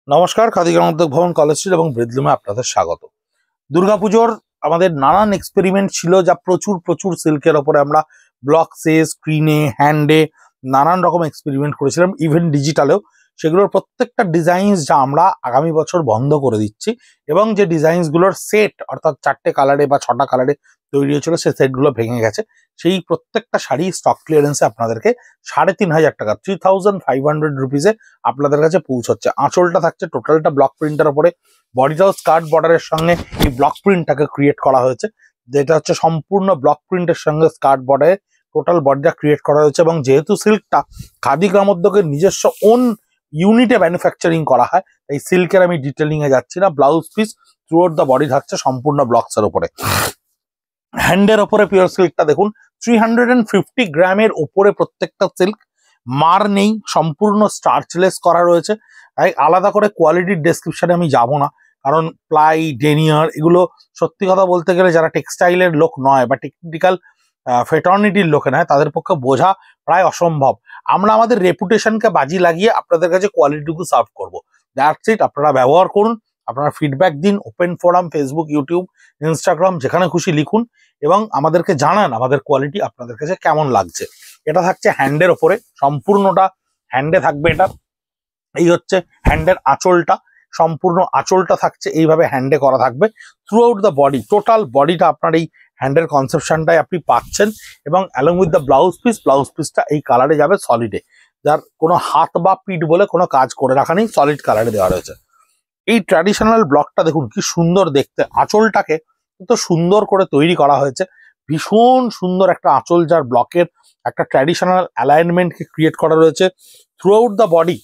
নমস্কার, খাদি গ্রামোদ্যোগ ভবন, college street এবং ব্রিদলুমে আপনাদের স্বাগত। দুর্গাপুজোর আমাদের নানান এক্সপেরিমেন্ট ছিল, যা প্রচুর প্রচুর সিল্কের ওপরে আমরা ব্লকসে, স্ক্রিনে, হ্যান্ডে নানান রকম এক্সপেরিমেন্ট করেছিলাম, ইভেন ডিজিটালেও। সেগুলোর প্রত্যেকটা ডিজাইনস যা আমরা আগামী বছর বন্ধ করে দিচ্ছি, এবং যে ডিজাইনসগুলোর সেট অর্থাৎ 4টে কালারে বা 6টা কালারে তৈরি হয়েছিল, সেই সেটগুলো ভেঙে গেছে। সেই প্রত্যেকটা শাড়ি স্টক ক্লিয়ারেন্সে আপনাদেরকে 3,500 টাকা, 3,500 রুপিসে আপনাদের কাছে পৌঁছচ্ছে। আঁচলটা থাকছে টোটালটা ব্লক প্রিন্টের উপরে, বডিটাও স্কার্ট বর্ডারের সঙ্গে এই ব্লক প্রিন্টটাকে ক্রিয়েট করা হয়েছে, যেটা হচ্ছে সম্পূর্ণ ব্লক প্রিন্টের সঙ্গে স্কার্ট বর্ডারে টোটাল বডিটা ক্রিয়েট করা হয়েছে। এবং যেহেতু সিল্কটা খাদি গ্রামোদ্যোগের নিজস্ব ওন ইউনিটে ম্যানুফ্যাকচারিং করা হয়, তাই সিল্কের আমি ডিটেলিং এ যাচ্ছি না। Blouse piece through out the body থাকছে সম্পূর্ণ ব্লকসের উপরে। হ্যান্ডের ওপরে পিওর সিল্কটা দেখুন, 350 গ্রামের ওপরে প্রত্যেকটা সিল্ক, মার নেই, সম্পূর্ণ স্টার্চলেস করা রয়েছে। তাই আলাদা করে কোয়ালিটির ডেসক্রিপশনে আমি যাব না, কারণ প্লাই, ডেনিয়ার এগুলো সত্যি কথা বলতে গেলে যারা টেক্সটাইলের লোক নয় বা টেকনিক্যাল ফেটার্নিটির লোকে নয়, তাদের পক্ষে বোঝা প্রায় অসম্ভব। আমরা আমাদের রেপুটেশনকে বাজি লাগিয়ে আপনাদের কাছে কোয়ালিটিটুকু সার্ভ করবো। That's it. আপনারা ব্যবহার করুন, আপনারা ফিডব্যাক দিন, open forum, Facebook, YouTube, Instagram যেখানে খুশি লিখুন এবং আমাদেরকে জানান আমাদের কোয়ালিটি আপনাদের কাছে কেমন লাগছে। এটা থাকছে হ্যান্ডের ওপরে, সম্পূর্ণটা হ্যান্ডে থাকবে। এটা এই হচ্ছে হ্যান্ডের আঁচলটা, সম্পূর্ণ আঁচলটা থাকছে এইভাবে হ্যান্ডে করা থাকবে through out the body. Total বডিটা আপনার এই হ্যান্ডের কনসেপশনটাই আপনি পাচ্ছেন, এবং অ্যালং উইথ দ্য ব্লাউজ পিসটা এই কালারে যাবে সলিডে, যার কোনো হাত বা পিঠ বলে কোনো কাজ করে রাখা নেই, সলিড কালারে দেওয়া রয়েছে। এই ট্র্যাডিশনাল ব্লকটা দেখুন কি সুন্দর দেখতে, আঁচলটাকে কত সুন্দর করে তৈরি করা হয়েছে। ভীষণ সুন্দর একটা আঁচল, যার ব্লকের একটা ট্র্যাডিশনাল অ্যালাইনমেন্টকে ক্রিয়েট করা রয়েছে থ্রু আউট দ্য বডি।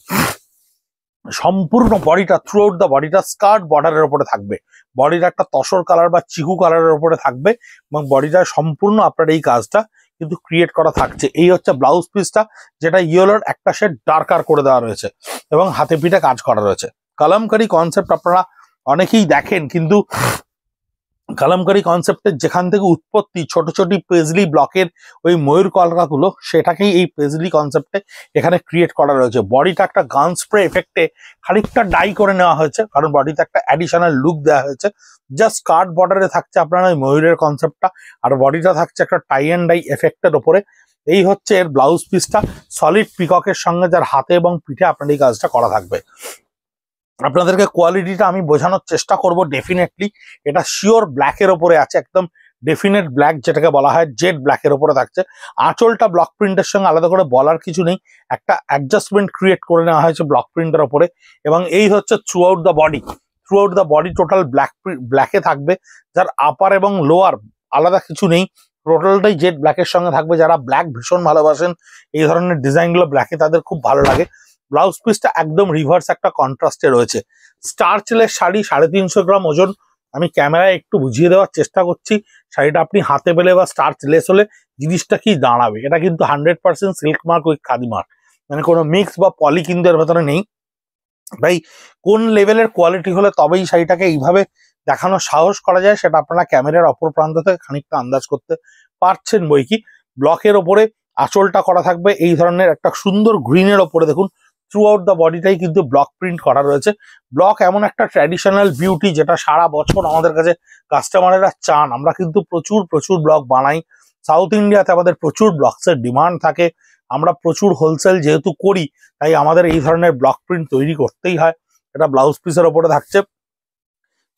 সম্পূর্ণ বডিটা থ্রু আউট দ্য বডিটা স্কার্ট বর্ডারের উপরে থাকবে, বডিটা একটা তসর কালার বা চিকু কালারের উপরে থাকবে, এবং বডিটা সম্পূর্ণ আপনার এই কাজটা কিন্তু ক্রিয়েট করা থাকছে। এই হচ্ছে ব্লাউজ পিসটা, যেটা ইয়েলোর একটা শেড ডার্কার করে দেওয়া রয়েছে এবং হাতে পিঠে কাজ করা রয়েছে। কালামকারী কনসেপ্ট আপনারা অনেকেই দেখেন, কিন্তু কালামকারী কনসেপ্টের যেখান থেকে উৎপত্তি, ছোট ছোট পেজলি ব্লকের ওই ময়ূর কলকাগুলো, সেটাকেই এই পেজলি কনসেপ্টে এখানে ক্রিয়েট করা রয়েছে। বডিটা একটা গান স্প্রে এফেক্টে খানিকটা ডাই করে নেওয়া হয়েছে, কারণ বডিতে একটা অ্যাডিশনাল লুক দেওয়া হয়েছে। জাস্ট স্কার্ট বর্ডারে থাকছে আপনার ওই ময়ূরের কনসেপ্টটা, আর বডিটা থাকছে একটা টাই অ্যান্ড ডাই এফেক্টের ওপরে। এই হচ্ছে এর ব্লাউজ পিসটা, সলিড পিককের সঙ্গে, যার হাতে এবং পিঠে আপনার এই কাজটা করা থাকবে। আপনাদেরকে কোয়ালিটিটা আমি বোঝানোর চেষ্টা করব। ডেফিনেটলি এটা শিওর ব্ল্যাকের ওপরে আছে, একদম ডেফিনেট ব্ল্যাক, যেটাকে বলা হয় জেড ব্ল্যাকের ওপরে থাকছে। আঁচলটা ব্লক প্রিন্টের সঙ্গে আলাদা করে বলার কিছু নেই, একটা অ্যাডজাস্টমেন্ট ক্রিয়েট করে নেওয়া হয়েছে ব্লক প্রিন্টের ওপরে। এবং এই হচ্ছে throughout the body total ব্ল্যাকে থাকবে, যার আপার এবং লোয়ার আলাদা কিছু নেই, টোটালটাই জেড ব্ল্যাকের সঙ্গে থাকবে। যারা ব্ল্যাক ভীষণ ভালোবাসেন, এই ধরনের ডিজাইনগুলো ব্ল্যাকে তাদের খুব ভালো লাগে। ব্লাউজ পিসটা একদম রিভার্স একটা কন্ট্রাস্টে রয়েছে। স্টারচলের শাড়ি, 350 গ্রাম ওজন। আমি ক্যামেরায় একটু বুঝিয়ে দেওয়ার চেষ্টা করছি, শাড়িটা আপনি হাতে পেলে বা স্টারচলেস হলে জিনিসটা কি দাঁড়াবে। এটা কিন্তু 100% silk mark with khadi mark, মানে কোনো মিক্স বা পলি কিন্তু এর ভেতরে নেই। ভাই কোন লেভেলের কোয়ালিটি হলে তবেই শাড়িটাকে এইভাবে দেখানোর সাহস করা যায়, সেটা আপনারা ক্যামেরার অপর প্রান্ত থেকে খানিকটা আন্দাজ করতে পারছেন বই কি। ব্লকের ওপরে আঁচলটা করা থাকবে এই ধরনের একটা সুন্দর গ্রিনের ওপরে, দেখুন থ্রু আউট দ্য বডিটাই কিন্তু ব্লক প্রিন্ট করা রয়েছে। ব্লক এমন একটা ট্র্যাডিশনাল বিউটি, যেটা সারা বছর আমাদের কাছে কাস্টমারেরা চান। আমরা কিন্তু প্রচুর প্রচুর ব্লক বানাই, সাউথ ইন্ডিয়াতে আমাদের প্রচুর ব্লকসের ডিমান্ড থাকে, আমরা প্রচুর হোলসেল যেহেতু করি, তাই আমাদের এই ধরনের ব্লক প্রিন্ট তৈরি করতেই হয়। এটা ব্লাউজ পিসের ওপরে থাকছে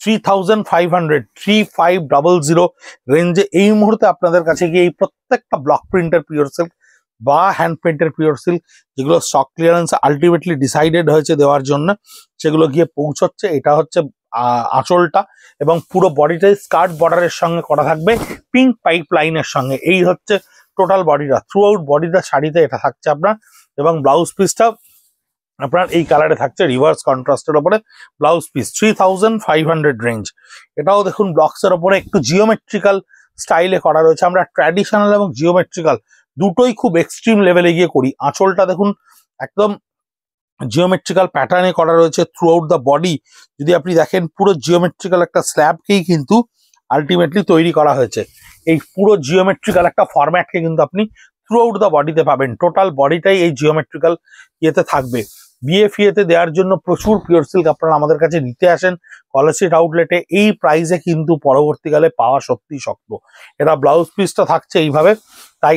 3,500 রেঞ্জে। এই মুহূর্তে আপনাদের কাছে গিয়ে এই প্রত্যেকটা ব্লক প্রিন্টের পিওর সিল্ক বা হ্যান্ড প্রিন্টের পিওর সিল্ক, যেগুলো স্টক ক্লিয়ারেন্স আলটিমেটলি ডিসাইডেড হয়েছে দেওয়ার জন্য, সেগুলো গিয়ে পৌঁছচ্ছে। এটা হচ্ছে আঁচলটা, এবং পুরো বডিটাই স্কার্ট বর্ডারের সঙ্গে করা থাকবে পিঙ্ক পাইপ লাইনের সঙ্গে। এই হচ্ছে টোটাল বডিটা, থ্রু আউট বডিটা শাড়িতে এটা থাকছে আপনার। এবং ব্লাউজ পিসটা আপনার এই কালারে থাকছে রিভার্স কন্ট্রাস্টের ওপরে ব্লাউজ পিস, 3,500 রেঞ্জ। এটাও দেখুন ব্লকসের ওপরে একটু জিওমেট্রিক্যাল স্টাইলে করা রয়েছে। আমরা ট্র্যাডিশনাল এবং জিওমেট্রিক্যাল দুটোই খুব এক্সট্রিম লেভেলে গিয়ে করি। আঁচলটা দেখুন একদম জিওমেট্রিক্যাল প্যাটার্নে করা রয়েছে থ্রু আউট দ্য বডি। যদি আপনি দেখেন, পুরো জিওমেট্রিক্যাল একটা স্ল্যাবকেই কিন্তু আলটিমেটলি তৈরি করা হয়েছে। এই পুরো জিওমেট্রিক্যাল একটা ফরম্যাটকে কিন্তু আপনি থ্রু আউট দ্য বডিতে পাবেন। টোটাল বডিটাই এই জিওমেট্রিক্যাল ইয়েতে থাকবে। বিয়ে ফিয়েতে দেওয়ার জন্য প্রচুর পিওর সিল্ক আপনারা আমাদের কাছে নিতে আসেন কলেজ স্ট্রিট আউটলেটে। এই প্রাইসে কিন্তু পরবর্তীকালে পাওয়া সত্যি শক্ত। এটা ব্লাউজ পিসটা থাকছে এইভাবে, তাই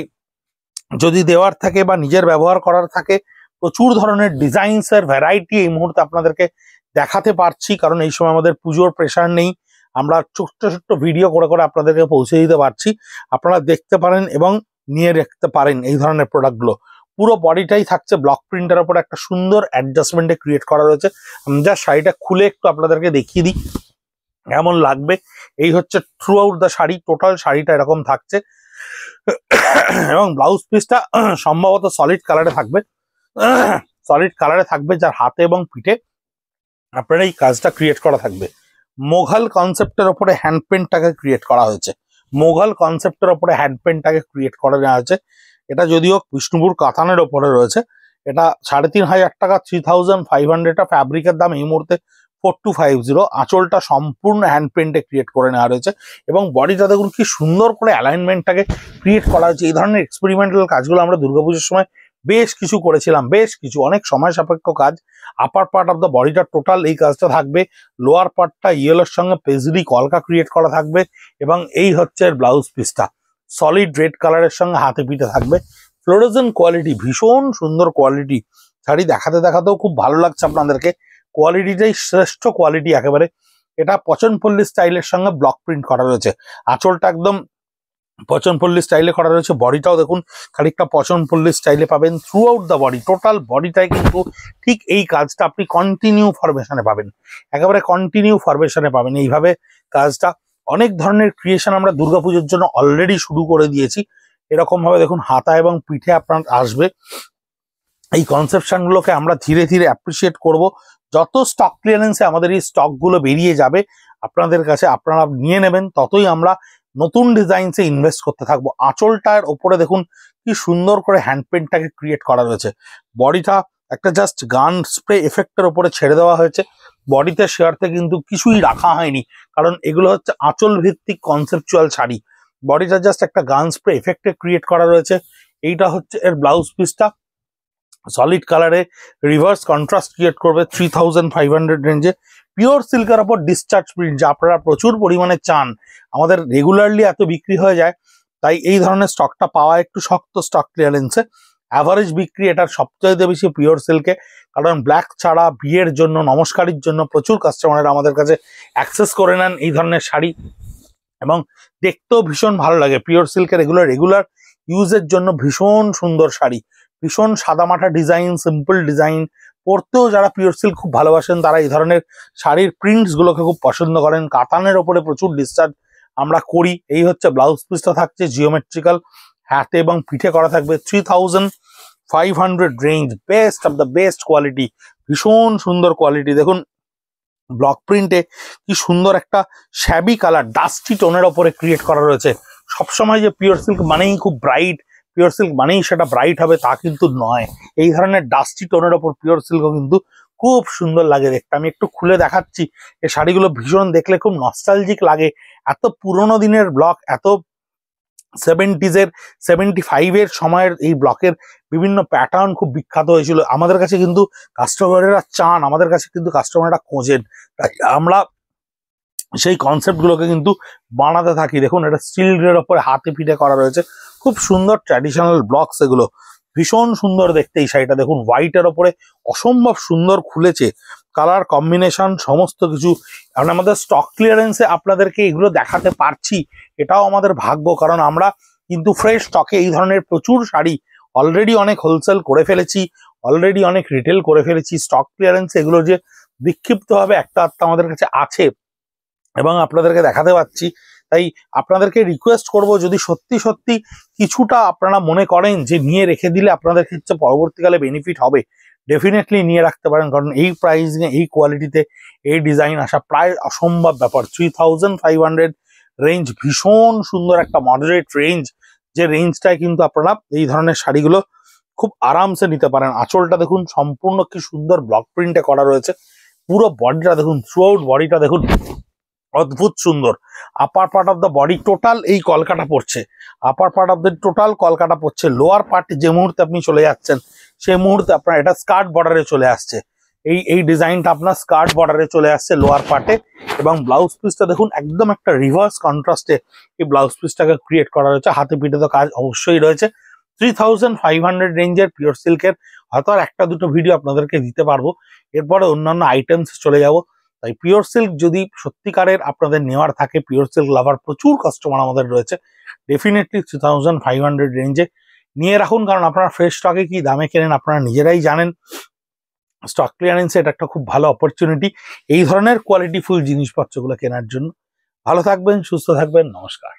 যদি দেওয়ার থাকে বা নিজের ব্যবহার করার থাকে প্রচুর ধরনের ডিজাইনসের ভ্যারাইটি এই মুহূর্তে আপনাদেরকে দেখাতে পারছি, কারণ এই সময় আমাদের পুজোর প্রেশার নেই। আমরা ছোট্ট ছোট্ট ভিডিও করে করে আপনাদেরকে পৌঁছে দিতে পারছি, আপনারা দেখতে পারেন এবং নিয়ে রাখতে পারেন এই ধরনের প্রোডাক্টগুলো। পুরো বডিটাই থাকছে ব্লক প্রিন্টের উপর একটা সুন্দর অ্যাডজাস্টমেন্টে ক্রিয়েট করা রয়েছে। আমি যা শাড়িটা খুলে একটু আপনাদেরকে দেখিয়ে দিই কেমন লাগবে। এই হচ্ছে throughout the sari, total শাড়িটা এরকম থাকছে এবং ব্লাউজ পিসটা সম্ভবত সলিড কালারে থাকবে, যার হাতে এবং পিঠে আপনার এই কাজটা ক্রিয়েট করা থাকবে। মোঘল কনসেপ্টের ওপরে হ্যান্ড পেন্টটাকে ক্রিয়েট করা হয়েছে, ক্রিয়েট করে নেওয়া হয়েছে। এটা যদিও বিষ্ণুপুর কাতানের ওপরে রয়েছে, এটা 3500 টাকা, 3500 ফ্যাব্রিকের দাম এই মুহূর্তে 4250। আঁচলটা সম্পূর্ণ হ্যান্ড পেন্টে ক্রিয়েট করে নেওয়া রয়েছে এবং বডিটা দেখুন কি সুন্দর করে অ্যালাইনমেন্টটাকে ক্রিয়েট করা হয়েছে। এই ধরনের এক্সপেরিমেন্টাল কাজগুলো আমরা দুর্গাপুজোর সময় বেশ কিছু করেছিলাম, অনেক সময় সাপেক্ষ কাজ। আপার পার্ট অফ দ্য বডিটা টোটাল এই কাজটা থাকবে, লোয়ার পার্টটা ইয়েলোর সঙ্গে পেজরি কলকা ক্রিয়েট করা থাকবে এবং এই হচ্ছে ব্লাউজ পিসটা সলিড রেড কালারের সঙ্গে হাতে পিঠে থাকবে। ফ্লোরোজেন্ট কোয়ালিটি, ভীষণ সুন্দর কোয়ালিটি। শাড়ি দেখাতেও খুব ভালো লাগছে আপনাদেরকে, কোয়ালিটিটাই শ্রেষ্ঠ কোয়ালিটি একেবারে। এটা পচনপল্লী স্টাইলের সঙ্গে ব্লক প্রিন্ট করা রয়েছে, আঁচলটা একদম পচনপল্লী স্টাইলে করা রয়েছে, বডিটাও দেখুন খানিকটা পচনপল্লী স্টাইলে পাবেন। Throughout the body, total বডিটাই কিন্তু ঠিক এই কাজটা আপনি কন্টিনিউ ফরমেশনে পাবেন, একেবারে কন্টিনিউ ফরমেশনে পাবেন এইভাবে কাজটা। অনেক ধরনের ক্রিয়েশন আমরা দুর্গাপুজোর জন্য অলরেডি শুরু করে দিয়েছি। এরকম ভাবে দেখুন হাতা এবং পিঠে আপনার আসবে। এই কনসেপশনগুলোকে আমরা ধীরে ধীরে অ্যাপ্রিসিয়েট করব। যত স্টক ক্লিয়ারেন্সে আমাদের এই স্টকগুলো বেরিয়ে যাবে আপনাদের কাছে, আপনারা নিয়ে নেবেন, ততই আমরা নতুন ডিজাইনসে ইনভেস্ট করতে থাকবো। আঁচলটার ওপরে দেখুন কি সুন্দর করে হ্যান্ড পেন্টটাকে ক্রিয়েট করা রয়েছে। বডিটা একটা জাস্ট গান স্প্রে এফেক্টের ওপরে ছেড়ে দেওয়া হয়েছে, বডিতে শেয়ারতে কিন্তু কিছুই রাখা হয়নি, কারণ এগুলো হচ্ছে আঁচল ভিত্তিক কনসেপচুয়াল শাড়ি। বডিটা জাস্ট একটা গান স্প্রে এফেক্টে ক্রিয়েট করা রয়েছে। এইটা হচ্ছে এর ব্লাউজ পিসটা, সলিড কালারে রিভার্স কন্ট্রাস্ট ক্রিয়েট করবে 3500 রেঞ্জে। পিওর সিল্কের ওপর ডিসচার্জ প্রিন্ট, যা আপনারা প্রচুর পরিমাণে চান, আমাদের রেগুলারলি এত বিক্রি হয়ে যায়, তাই এই ধরনের স্টকটা পাওয়া একটু শক্ত স্টক ক্লিয়ারেন্সে। অ্যাভারেজ বিক্রি এটার সবচাইতে বেশি পিওর সিল্কে, কারণ ব্ল্যাক ছাড়া বিয়ের জন্য, নমস্কারের জন্য প্রচুর কাস্টমাররা আমাদের কাছে অ্যাক্সেস করে নেন এই ধরনের শাড়ি এবং দেখতেও ভীষণ ভালো লাগে। পিওর সিল্কের এগুলো রেগুলার ইউজের জন্য ভীষণ সুন্দর শাড়ি, ভীষণ সাদামাটা ডিজাইন, সিম্পল ডিজাইন। পরতেও যারা পিওর সিল্ক খুব ভালোবাসেন তারা এই ধরনের শাড়ির প্রিন্টস গুলোকে খুব পছন্দ করেন। কাতানের ওপরে প্রচুর ডিসচার্জ আমরা করি। এই হচ্ছে ব্লাউজ পিসটা থাকছে জিওমেট্রিক্যাল, হাতে এবং পিঠে করা থাকবে। 3500 range, best of the best quality, ভীষণ সুন্দর কোয়ালিটি। দেখুন ব্লক প্রিন্টে কি সুন্দর একটা শ্যাবি কালার ডাস্টি টোনের ওপরে ক্রিয়েট করা রয়েছে। সবসময় যে পিওর সিল্ক মানেই খুব ব্রাইট, পিওর সিল্ক মানেই সেটা ব্রাইট হবে তা কিন্তু নয়। এই ধরনের ডাস্টি টোনের ওপর পিওর সিল্কও কিন্তু খুব সুন্দর লাগে দেখতে। আমি একটু খুলে দেখাচ্ছি, এই শাড়িগুলো ভীষণ দেখলে খুব নস্টালজিক লাগে। এত পুরোনো দিনের ব্লক, এত 75 সময়ের এই ব্লকের বিভিন্ন প্যাটার্ন খুব বিখ্যাত হয়েছিল। আমাদের কাছে কিন্তু কাস্টমাররা চান, আমাদের কাছে কিন্তু কাস্টমাররা খোঁজেন, তাই আমরা সেই কনসেপ্টগুলোকে কিন্তু বানাতে থাকি। দেখুন এটা স্টিলের ওপরে হাতে পিঠে করা রয়েছে, খুব সুন্দর ট্র্যাডিশনাল ব্লকস, এগুলো ভীষণ সুন্দর দেখতে। এই শাড়িটা দেখুন হোয়াইটের ওপরে অসম্ভব সুন্দর খুলেছে, কালার কম্বিনেশন সমস্ত কিছু। কারণ আমাদের স্টক ক্লিয়ারেন্সে আপনাদেরকে এগুলো দেখাতে পারছি, এটাও আমাদের ভাগ্য, কারণ আমরা কিন্তু ফ্রেশ স্টকে এই ধরনের প্রচুর শাড়ি অলরেডি অনেক হোলসেল করে ফেলেছি, অলরেডি অনেক রিটেল করে ফেলেছি। স্টক ক্লিয়ারেন্সে এগুলো যে বিক্ষিপ্তভাবে একটা আধটা আমাদের কাছে আছে এবং আপনাদেরকে দেখাতে পাচ্ছি। তাই আপনাদেরকে রিকোয়েস্ট করব, যদি সত্যি সত্যি কিছুটা আপনারা মনে করেন যে নিয়ে রেখে দিলে আপনাদের ক্ষেত্রে পরবর্তীকালে বেনিফিট হবে, ডেফিনেটলি নিয়ে রাখতে পারেন, কারণ এই প্রাইসিং এই কোয়ালিটিতে এই ডিজাইন আসা প্রায় অসম্ভব ব্যাপার। 3500 রেঞ্জ, ভীষণ সুন্দর একটা মডারেট রেঞ্জ, যে রেঞ্জটায় কিন্তু আপনারা এই ধরনের শাড়িগুলো খুব আরামসে নিতে পারেন। আঁচলটা দেখুন সম্পূর্ণ কি সুন্দর ব্লক প্রিন্টে করা রয়েছে, পুরো বডিটা দেখুন, থ্রু আউট বডিটা দেখুন অদ্ভুত সুন্দর। Upper part of the body total এই কলকাটা পড়ছে, upper part of the total কলকাটা পড়ছে। লোয়ার পার্ট যে মুহূর্তে আপনি চলে যাচ্ছেন সেই মুহূর্তে আপনার এটা স্কার্ট বর্ডারে চলে আসছে। এই ডিজাইনটা আপনার স্কার্ট বর্ডারে চলে আসছে লোয়ার পার্টে, এবং ব্লাউজ পিসটা দেখুন একদম একটা রিভার্স কন্ট্রাস্টে এই ব্লাউজ পিসটাকে ক্রিয়েট করা রয়েছে। হাতে পিঠে তো কাজ অবশ্যই রয়েছে। 3500 রেঞ্জের পিওর সিল্কের হয়তো আর একটা দুটো ভিডিও আপনাদেরকে দিতে পারবো, এরপরে অন্যান্য আইটেমস চলে যাব। তাই পিওর সিল্ক যদি সত্যিকারের আপনাদের নেওয়ার থাকে, পিওর সিল্ক লাভার প্রচুর কাস্টমার আমাদের রয়েছে, ডেফিনেটলি 3500 রেঞ্জে নিয়ে রাখুন। কারণ আপনারা ফ্রেশ স্টকে কি দামে কেনেন আপনারা নিজেরাই জানেন। স্টক ক্লিয়ারেন্সে এটা একটা খুব ভালো অপরচুনিটি এই ধরনের কোয়ালিটিফুল জিনিসপত্রগুলো কেনার জন্য। ভালো থাকবেন, সুস্থ থাকবেন, নমস্কার।